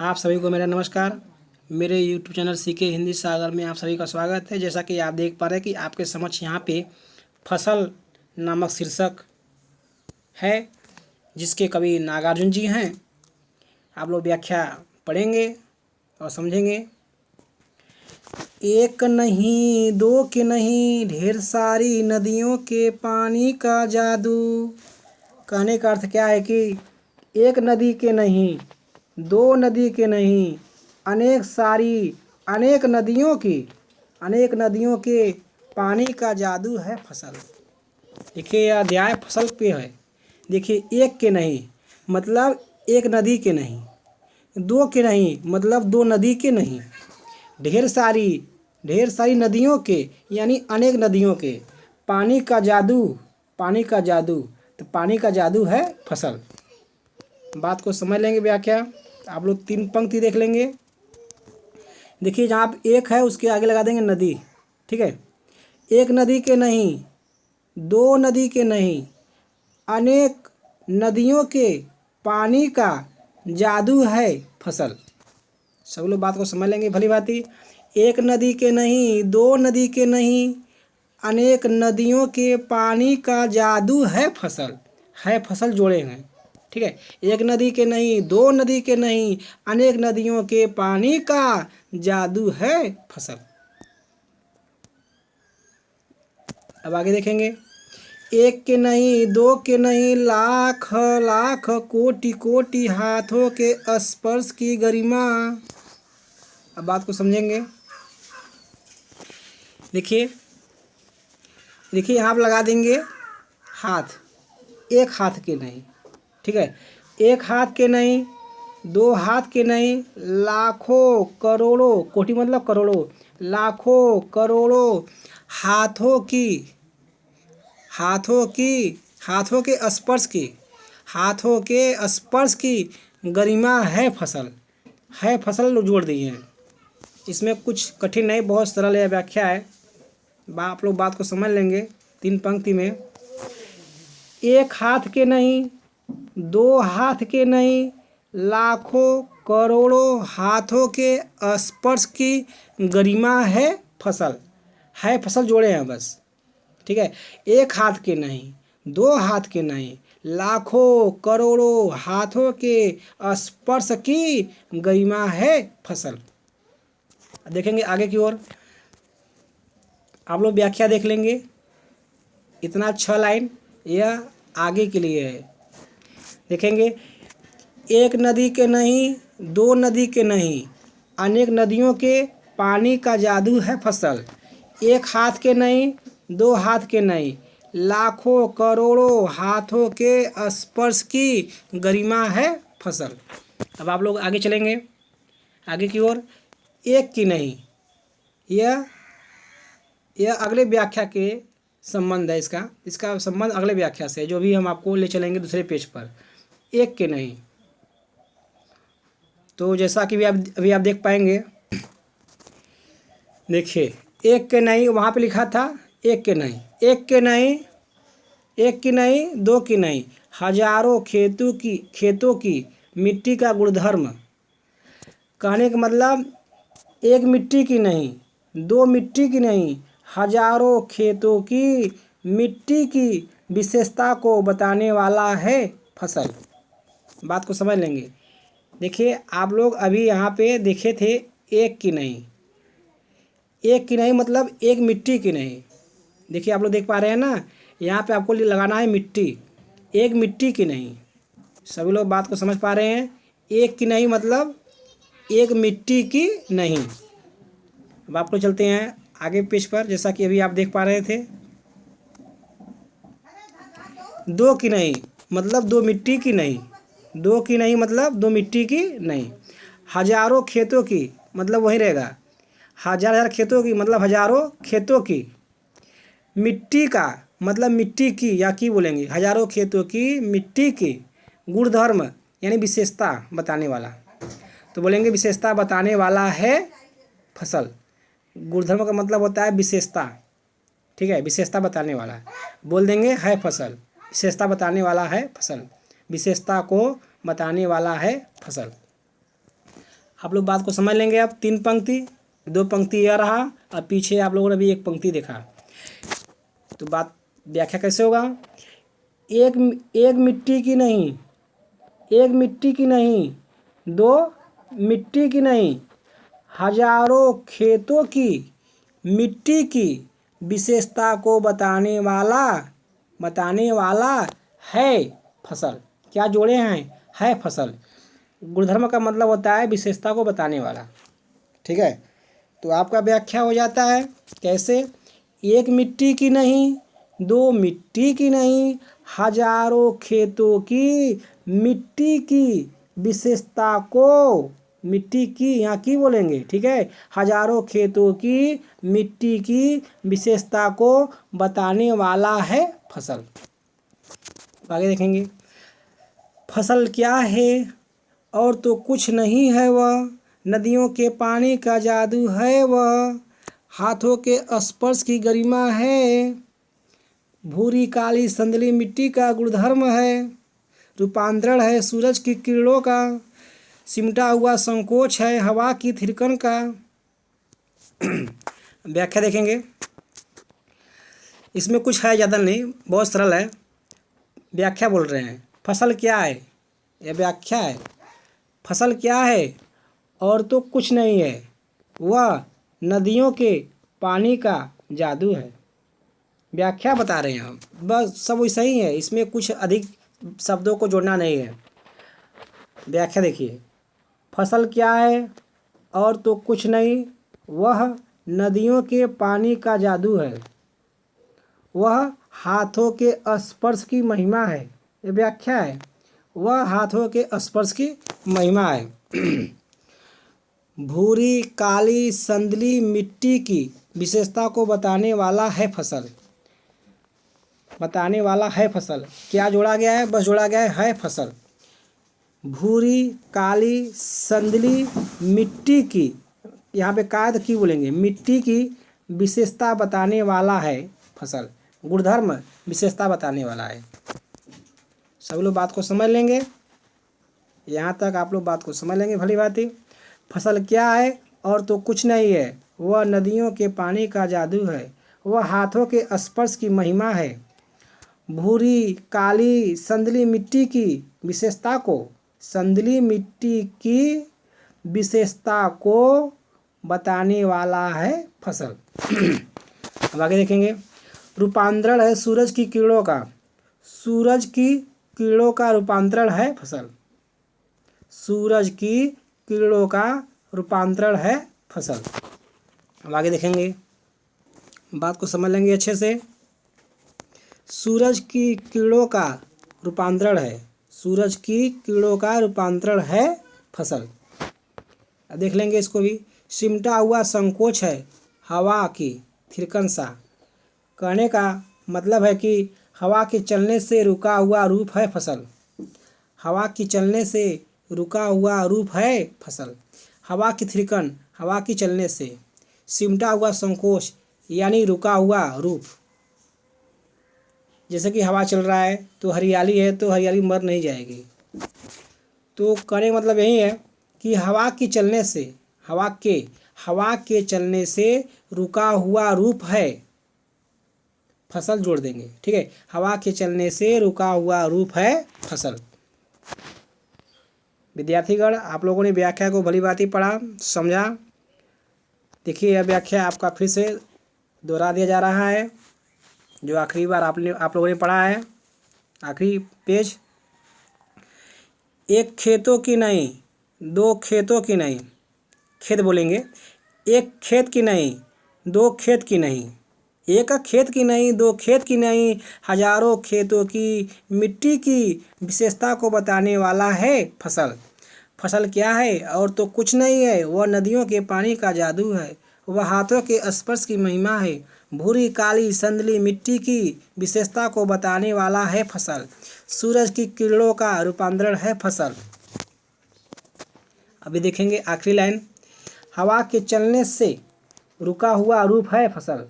आप सभी को मेरा नमस्कार। मेरे YouTube चैनल सीके हिंदी सागर में आप सभी का स्वागत है। जैसा कि आप देख पा रहे हैं कि आपके समक्ष यहाँ पे फसल नामक शीर्षक है, जिसके कवि नागार्जुन जी हैं। आप लोग व्याख्या पढ़ेंगे और समझेंगे। एक नहीं दो के नहीं, ढेर सारी नदियों के पानी का जादू। कहने का अर्थ क्या है कि एक नदी के नहीं, दो नदी के नहीं, अनेक नदियों के पानी का जादू है फसल। देखिए यह अध्याय फसल पे है। देखिए एक के नहीं मतलब एक नदी के नहीं, दो के नहीं मतलब दो नदी के नहीं, ढेर सारी नदियों के यानी अनेक नदियों के, पानी का जादू तो पानी का जादू है फसल। बात को समझ लेंगे व्याख्या। आप लोग 3 पंक्ति देख लेंगे। देखिए जहाँ पे एक है उसके आगे लगा देंगे नदी। ठीक है। एक नदी के नहीं, दो नदी के नहीं, अनेक नदियों के पानी का जादू है फसल। सब लोग बात को समझ लेंगे भली भांति। एक नदी के नहीं, दो नदी के नहीं, अनेक नदियों के पानी का जादू है फसल जोड़े हैं। ठीक है। एक नदी के नहीं, दो नदी के नहीं, अनेक नदियों के पानी का जादू है फसल। अब आगे देखेंगे। एक के नहीं, दो के नहीं, लाख लाख कोटि कोटि हाथों के स्पर्श की गरिमा। अब बात को समझेंगे। देखिए यहाँ आप लगा देंगे हाथ। एक हाथ के नहीं। ठीक है। एक हाथ के नहीं, दो हाथ के नहीं, लाखों करोड़ों, कोटि मतलब करोड़ों, लाखों करोड़ों हाथों के स्पर्श की गरिमा है फसल जोड़ दी है। इसमें कुछ कठिन नहीं, बहुत सरल है व्याख्या है। आप लोग बात को समझ लेंगे। 3 पंक्ति में एक हाथ के नहीं, दो हाथ के नहीं, लाखों करोड़ों हाथों के स्पर्श की गरिमा है फसल जोड़े हैं बस। ठीक है। एक हाथ के नहीं, दो हाथ के नहीं, लाखों करोड़ों हाथों के स्पर्श की गरिमा है फसल। देखेंगे आगे की ओर। आप लोग व्याख्या देख लेंगे। इतना 6 लाइन यह आगे के लिए है। देखेंगे। एक नदी के नहीं, दो नदी के नहीं, अनेक नदियों के पानी का जादू है फसल। एक हाथ के नहीं, दो हाथ के नहीं, लाखों करोड़ों हाथों के स्पर्श की गरिमा है फसल। अब आप लोग आगे चलेंगे आगे की ओर। एक की नहीं, यह अगले व्याख्या के संबंध है। इसका संबंध अगले व्याख्या से, जो भी हम आपको ले चलेंगे दूसरे पेज पर। एक के नहीं, तो जैसा कि अभी आप देख पाएंगे। देखिए एक के नहीं वहाँ पे लिखा था। एक के नहीं, दो की नहीं, हजारों खेतों की मिट्टी का गुणधर्म। कहने का मतलब एक मिट्टी की नहीं, दो मिट्टी की नहीं, हजारों खेतों की मिट्टी की विशेषता को बताने वाला है फसल। बात को समझ लेंगे। देखिए आप लोग अभी यहाँ पे देखे थे एक की नहीं मतलब एक मिट्टी की नहीं। देखिए आप लोग देख पा रहे हैं ना, यहाँ पे आपको लगाना है मिट्टी। एक मिट्टी की नहीं। सभी लोग बात को समझ पा रहे हैं। एक की नहीं मतलब एक मिट्टी की नहीं। अब आप लोग चलते हैं आगे पेज पर, जैसा कि अभी आप देख पा रहे थे। दो की नहीं मतलब दो मिट्टी की नहीं, दो की नहीं मतलब दो मिट्टी की नहीं। हजारों खेतों की मतलब वही रहेगा। हजार खेतों की मतलब हजारों खेतों की। मिट्टी का मतलब मिट्टी की या की बोलेंगे। हजारों खेतों की मिट्टी की गुणधर्म यानी विशेषता बताने वाला, तो बोलेंगे विशेषता बताने वाला है फसल। गुणधर्म का मतलब होता है विशेषता। ठीक है। विशेषता बताने वाला बोल देंगे है फसल। विशेषता बताने वाला है फसल। विशेषता को बताने वाला है फसल। आप लोग बात को समझ लेंगे। अब 3 पंक्ति, 2 पंक्ति यह रहा और पीछे आप लोगों ने भी 1 पंक्ति देखा। तो बात व्याख्या कैसे होगा? एक एक मिट्टी की नहीं, एक मिट्टी की नहीं, 2 मिट्टी की नहीं, हजारों खेतों की मिट्टी की विशेषता को बताने वाला है फसल। क्या जोड़े हैं? है फसल। गुणधर्म का मतलब होता है विशेषता को बताने वाला। ठीक है, तो आपका व्याख्या हो जाता है कैसे? एक मिट्टी की नहीं, 2 मिट्टी की नहीं, हजारों खेतों की मिट्टी की विशेषता को, मिट्टी की यहाँ की बोलेंगे, ठीक है, हजारों खेतों की मिट्टी की विशेषता को बताने वाला है फसल। आगे देखेंगे, फसल क्या है? और तो कुछ नहीं है वह, नदियों के पानी का जादू है वह, हाथों के स्पर्श की गरिमा है, भूरी काली संदली मिट्टी का गुणधर्म है, रूपांतरण है सूरज की किरणों का, सिमटा हुआ संकोच है हवा की थिरकन का। व्याख्या देखेंगे, इसमें कुछ है, ज़्यादा नहीं, बहुत सरल है। व्याख्या बोल रहे हैं, फसल क्या है? यह व्याख्या है। फसल क्या है? और तो कुछ नहीं है, वह नदियों के पानी का जादू है। व्याख्या बता रहे हैं हम, बस सब वैसा ही है, इसमें कुछ अधिक शब्दों को जोड़ना नहीं है। व्याख्या देखिए, फसल क्या है? और तो कुछ नहीं, वह नदियों के पानी का जादू है, वह हाथों के स्पर्श की महिमा है। ये व्याख्या है, वह हाथों के स्पर्श की महिमा है। भूरी काली संदली मिट्टी की विशेषता को बताने वाला है फसल। बताने वाला है फसल, क्या जोड़ा गया है? बस जोड़ा गया है फसल। भूरी काली संदली मिट्टी की, यहाँ पे काद की बोलेंगे, मिट्टी की विशेषता बताने वाला है फसल। गुणधर्म विशेषता बताने वाला है। सब लोग बात को समझ लेंगे, यहाँ तक आप लोग बात को समझ लेंगे भली भांति। फसल क्या है? और तो कुछ नहीं है, वह नदियों के पानी का जादू है, वह हाथों के स्पर्श की महिमा है, भूरी काली संदली मिट्टी की विशेषता को, संदली मिट्टी की विशेषता को बताने वाला है फसल। अब आगे देखेंगे, रूपांतरण है सूरज की किरणों का, सूरज की किरणों का रूपांतरण है फसल। सूरज की किरणों का रूपांतरण है फसल। अब आगे देखेंगे, बात को समझ लेंगे अच्छे से। सूरज की किरणों का रूपांतरण है, सूरज की किरणों का रूपांतरण है फसल। अब देख लेंगे इसको भी, सिमटा हुआ संकोच है हवा की थिरकन सा। कहने का मतलब है कि हवा के चलने से रुका हुआ रूप है फसल। हवा की चलने से रुका हुआ रूप है फसल। हवा की थिरकन, हवा की चलने से। सिमटा हुआ संकोच यानी रुका हुआ रूप। जैसे कि हवा चल रहा है तो हरियाली है, तो हरियाली मर नहीं जाएगी। तो कहने का मतलब यही है कि हवा की चलने से, हवा के चलने से रुका हुआ रूप है फसल, जोड़ देंगे। ठीक है, हवा के चलने से रुका हुआ रूप है फसल। विद्यार्थीगण, आप लोगों ने व्याख्या को भली भांति पढ़ा, समझा। देखिए, यह व्याख्या आपका फिर से दोहरा दिया जा रहा है, जो आखिरी बार आप लोगों ने पढ़ा है। आखिरी पेज, एक खेतों की नहीं, 2 खेतों की नहीं, खेत बोलेंगे, एक खेत की नहीं, 2 खेत की नहीं, एक खेत की नहीं, 2 खेत की नहीं, हजारों खेतों की मिट्टी की विशेषता को बताने वाला है फसल। फसल क्या है? और तो कुछ नहीं है, वह नदियों के पानी का जादू है, वह हाथों के स्पर्श की महिमा है, भूरी काली संदली मिट्टी की विशेषता को बताने वाला है फसल। सूरज की किरणों का रूपांतरण है फसल। अभी देखेंगे आखिरी लाइन, हवा के चलने से रुका हुआ रूप है फसल।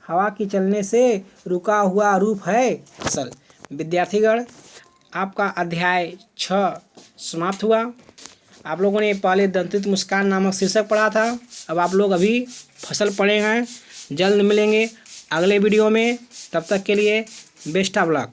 हवा की चलने से रुका हुआ रूप है फसल। विद्यार्थीगण, आपका अध्याय 6 समाप्त हुआ। आप लोगों ने पहले दंतित मुस्कान नामक शीर्षक पढ़ा था, अब आप लोग अभी फसल पढ़े हैं। जल्द मिलेंगे अगले वीडियो में, तब तक के लिए बेस्ट ऑफ लक।